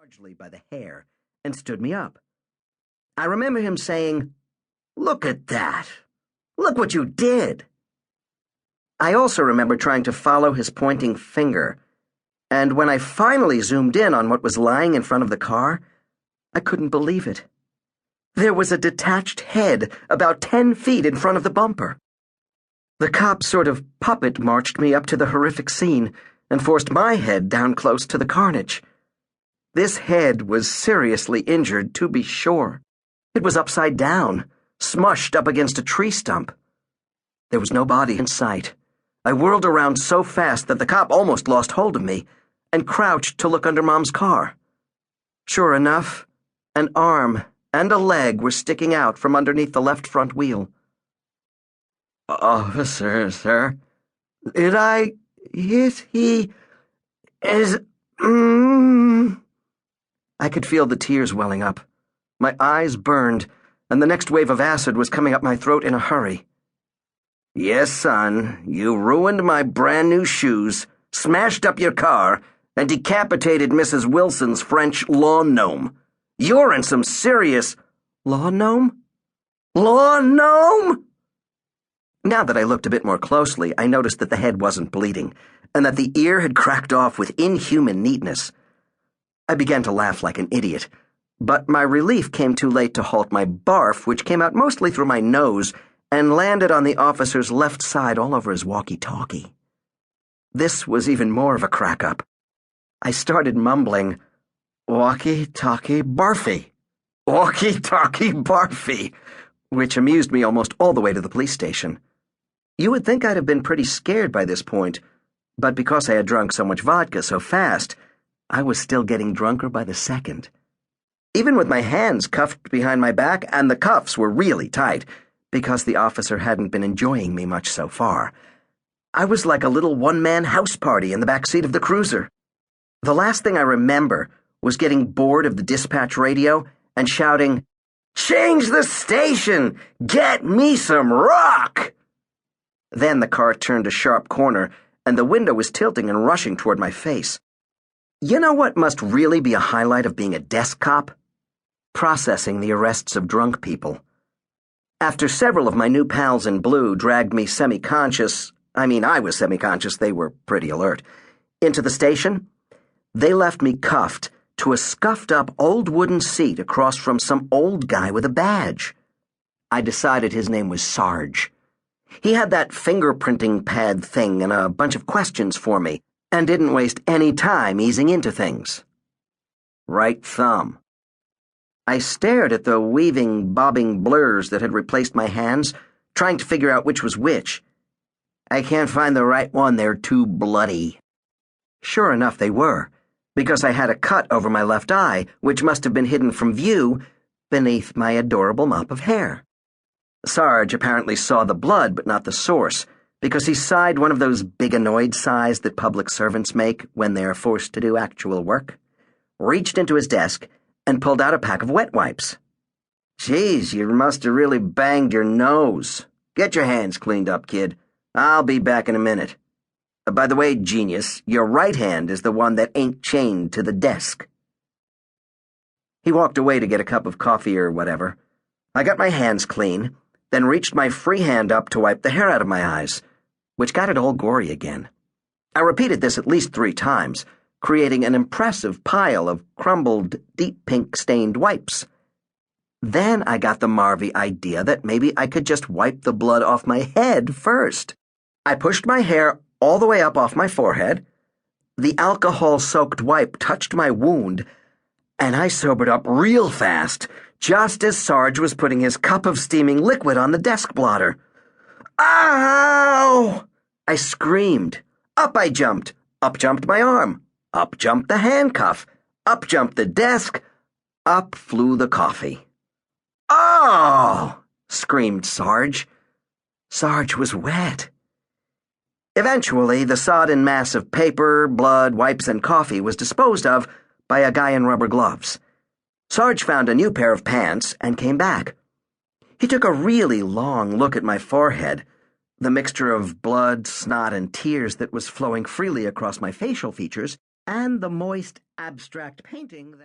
largely by the hair and stood me up. I remember him saying, "Look at that! Look what you did!" I also remember trying to follow his pointing finger, and when I finally zoomed in on what was lying in front of the car, I couldn't believe it. There was a detached head about 10 feet in front of the bumper. The cop sort of puppet marched me up to the horrific scene and forced my head down close to the carnage. This head was seriously injured, to be sure. It was upside down, smushed up against a tree stump. There was no body in sight. I whirled around so fast that the cop almost lost hold of me and crouched to look under Mom's car. Sure enough, an arm and a leg were sticking out from underneath the left front wheel. "Officer, sir, did I hit he is I could feel the tears welling up. My eyes burned, and the next wave of acid was coming up my throat in a hurry. "Yes, son, you ruined my brand new shoes, smashed up your car, and decapitated Mrs. Wilson's French lawn gnome. You're in some serious—" Lawn gnome? Lawn gnome? Now that I looked a bit more closely, I noticed that the head wasn't bleeding, and that the ear had cracked off with inhuman neatness. I began to laugh like an idiot, but my relief came too late to halt my barf, which came out mostly through my nose and landed on the officer's left side all over his walkie-talkie. This was even more of a crack-up. I started mumbling, "Walkie-talkie barfy. Walkie-talkie barfy," which amused me almost all the way to the police station. You would think I'd have been pretty scared by this point, but because I had drunk so much vodka so fast, I was still getting drunker by the second. Even with my hands cuffed behind my back, and the cuffs were really tight, because the officer hadn't been enjoying me much so far, I was like a little one-man house party in the back seat of the cruiser. The last thing I remember was getting bored of the dispatch radio and shouting, "Change the station! Get me some rock!" Then the car turned a sharp corner, and the window was tilting and rushing toward my face. You know what must really be a highlight of being a desk cop? Processing the arrests of drunk people. After several of my new pals in blue dragged me semi-conscious, I was semi-conscious, they were pretty alert, into the station, they left me cuffed to a scuffed-up old wooden seat across from some old guy with a badge. I decided his name was Sarge. He had that fingerprinting pad thing and a bunch of questions for me, and didn't waste any time easing into things. Right thumb. I stared at the weaving, bobbing blurs that had replaced my hands, trying to figure out which was which. "I can't find the right one, they're too bloody." Sure enough, they were, because I had a cut over my left eye, which must have been hidden from view beneath my adorable mop of hair. Sarge apparently saw the blood, but not the source, because he sighed one of those big annoyed sighs that public servants make when they are forced to do actual work, reached into his desk, and pulled out a pack of wet wipes. "Geez, you must have really banged your nose. Get your hands cleaned up, kid. I'll be back in a minute. By the way, genius, your right hand is the one that ain't chained to the desk." He walked away to get a cup of coffee or whatever. I got my hands clean, then reached my free hand up to wipe the hair out of my eyes, which got it all gory again. I repeated this at least 3 times, creating an impressive pile of crumbled, deep pink-stained wipes. Then I got the Marvy idea that maybe I could just wipe the blood off my head first. I pushed my hair all the way up off my forehead. The alcohol-soaked wipe touched my wound, and I sobered up real fast, just as Sarge was putting his cup of steaming liquid on the desk blotter. "Ow!" I screamed. Up I jumped. Up jumped my arm. Up jumped the handcuff. Up jumped the desk. Up flew the coffee. "Oh!" screamed Sarge. Sarge was wet. Eventually, the sodden mass of paper, blood, wipes, and coffee was disposed of by a guy in rubber gloves. Sarge found a new pair of pants and came back. He took a really long look at my forehead, the mixture of blood, snot, and tears that was flowing freely across my facial features, and the moist, abstract painting that